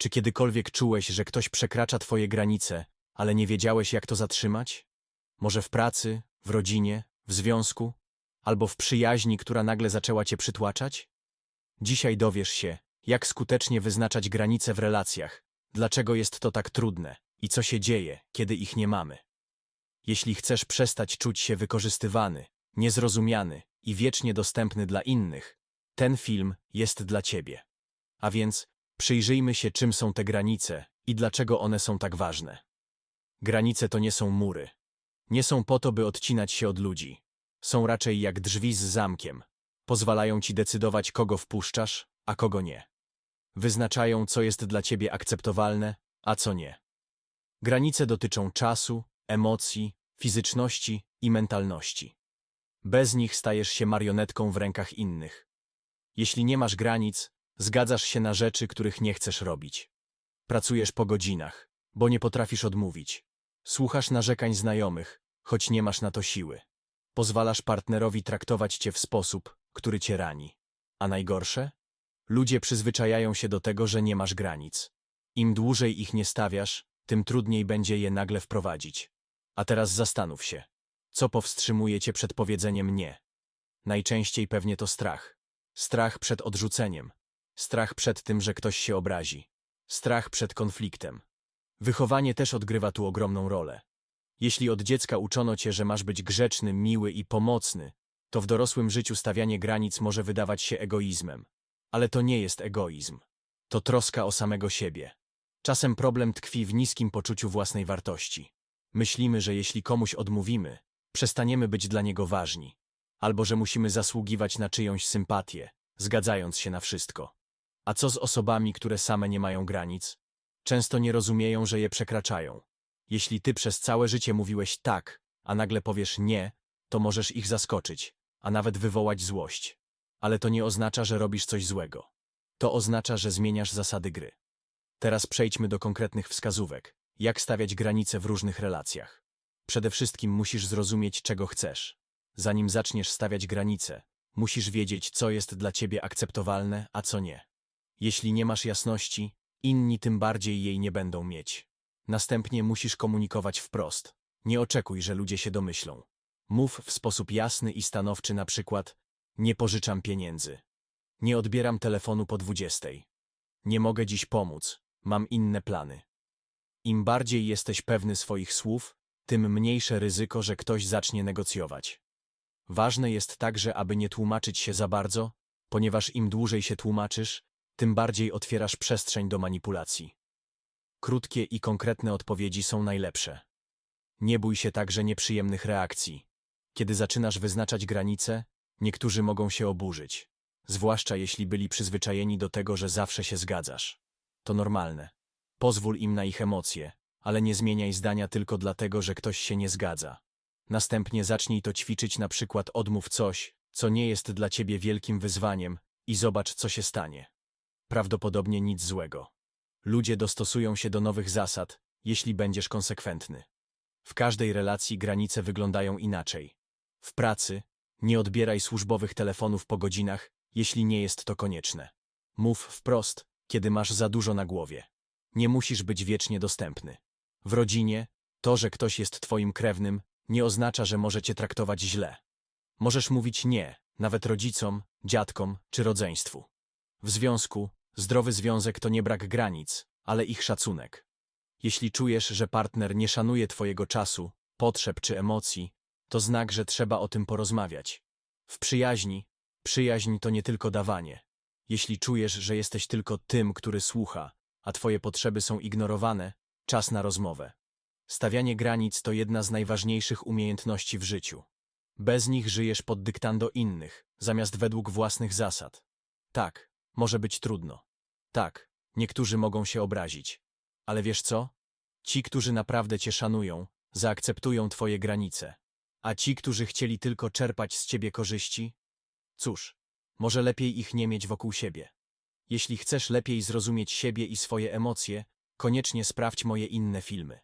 Czy kiedykolwiek czułeś, że ktoś przekracza twoje granice, ale nie wiedziałeś, jak to zatrzymać? Może w pracy, w rodzinie, w związku, albo w przyjaźni, która nagle zaczęła cię przytłaczać? Dzisiaj dowiesz się, jak skutecznie wyznaczać granice w relacjach, dlaczego jest to tak trudne i co się dzieje, kiedy ich nie mamy. Jeśli chcesz przestać czuć się wykorzystywany, niezrozumiany i wiecznie dostępny dla innych, ten film jest dla ciebie. A więc przyjrzyjmy się, czym są te granice i dlaczego one są tak ważne. Granice to nie są mury. Nie są po to, by odcinać się od ludzi. Są raczej jak drzwi z zamkiem. Pozwalają ci decydować, kogo wpuszczasz, a kogo nie. Wyznaczają, co jest dla ciebie akceptowalne, a co nie. Granice dotyczą czasu, emocji, fizyczności i mentalności. Bez nich stajesz się marionetką w rękach innych. Jeśli nie masz granic, zgadzasz się na rzeczy, których nie chcesz robić. Pracujesz po godzinach, bo nie potrafisz odmówić. Słuchasz narzekań znajomych, choć nie masz na to siły. Pozwalasz partnerowi traktować cię w sposób, który cię rani. A najgorsze? Ludzie przyzwyczajają się do tego, że nie masz granic. Im dłużej ich nie stawiasz, tym trudniej będzie je nagle wprowadzić. A teraz zastanów się, co powstrzymuje cię przed powiedzeniem nie? Najczęściej pewnie to strach. Strach przed odrzuceniem. Strach przed tym, że ktoś się obrazi. Strach przed konfliktem. Wychowanie też odgrywa tu ogromną rolę. Jeśli od dziecka uczono cię, że masz być grzeczny, miły i pomocny, to w dorosłym życiu stawianie granic może wydawać się egoizmem. Ale to nie jest egoizm. To troska o samego siebie. Czasem problem tkwi w niskim poczuciu własnej wartości. Myślimy, że jeśli komuś odmówimy, przestaniemy być dla niego ważni. Albo że musimy zasługiwać na czyjąś sympatię, zgadzając się na wszystko. A co z osobami, które same nie mają granic? Często nie rozumieją, że je przekraczają. Jeśli ty przez całe życie mówiłeś tak, a nagle powiesz nie, to możesz ich zaskoczyć, a nawet wywołać złość. Ale to nie oznacza, że robisz coś złego. To oznacza, że zmieniasz zasady gry. Teraz przejdźmy do konkretnych wskazówek, jak stawiać granice w różnych relacjach. Przede wszystkim musisz zrozumieć, czego chcesz. Zanim zaczniesz stawiać granice, musisz wiedzieć, co jest dla ciebie akceptowalne, a co nie. Jeśli nie masz jasności, inni tym bardziej jej nie będą mieć. Następnie musisz komunikować wprost. Nie oczekuj, że ludzie się domyślą. Mów w sposób jasny i stanowczy, na przykład: nie pożyczam pieniędzy. Nie odbieram telefonu po 20. Nie mogę dziś pomóc, mam inne plany. Im bardziej jesteś pewny swoich słów, tym mniejsze ryzyko, że ktoś zacznie negocjować. Ważne jest także, aby nie tłumaczyć się za bardzo, ponieważ im dłużej się tłumaczysz, tym bardziej otwierasz przestrzeń do manipulacji. Krótkie i konkretne odpowiedzi są najlepsze. Nie bój się także nieprzyjemnych reakcji. Kiedy zaczynasz wyznaczać granice, niektórzy mogą się oburzyć. Zwłaszcza jeśli byli przyzwyczajeni do tego, że zawsze się zgadzasz. To normalne. Pozwól im na ich emocje, ale nie zmieniaj zdania tylko dlatego, że ktoś się nie zgadza. Następnie zacznij to ćwiczyć, na przykład odmów coś, co nie jest dla ciebie wielkim wyzwaniem, i zobacz, co się stanie. Prawdopodobnie nic złego. Ludzie dostosują się do nowych zasad, jeśli będziesz konsekwentny. W każdej relacji granice wyglądają inaczej. W pracy nie odbieraj służbowych telefonów po godzinach, jeśli nie jest to konieczne. Mów wprost, kiedy masz za dużo na głowie. Nie musisz być wiecznie dostępny. W rodzinie to, że ktoś jest twoim krewnym, nie oznacza, że może cię traktować źle. Możesz mówić nie, nawet rodzicom, dziadkom czy rodzeństwu. W związku, zdrowy związek to nie brak granic, ale ich szacunek. Jeśli czujesz, że partner nie szanuje twojego czasu, potrzeb czy emocji, to znak, że trzeba o tym porozmawiać. W przyjaźń to nie tylko dawanie. Jeśli czujesz, że jesteś tylko tym, który słucha, a twoje potrzeby są ignorowane, czas na rozmowę. Stawianie granic to jedna z najważniejszych umiejętności w życiu. Bez nich żyjesz pod dyktando innych, zamiast według własnych zasad. Tak, może być trudno. Tak, niektórzy mogą się obrazić. Ale wiesz co? Ci, którzy naprawdę cię szanują, zaakceptują twoje granice. A ci, którzy chcieli tylko czerpać z ciebie korzyści? Cóż, może lepiej ich nie mieć wokół siebie. Jeśli chcesz lepiej zrozumieć siebie i swoje emocje, koniecznie sprawdź moje inne filmy.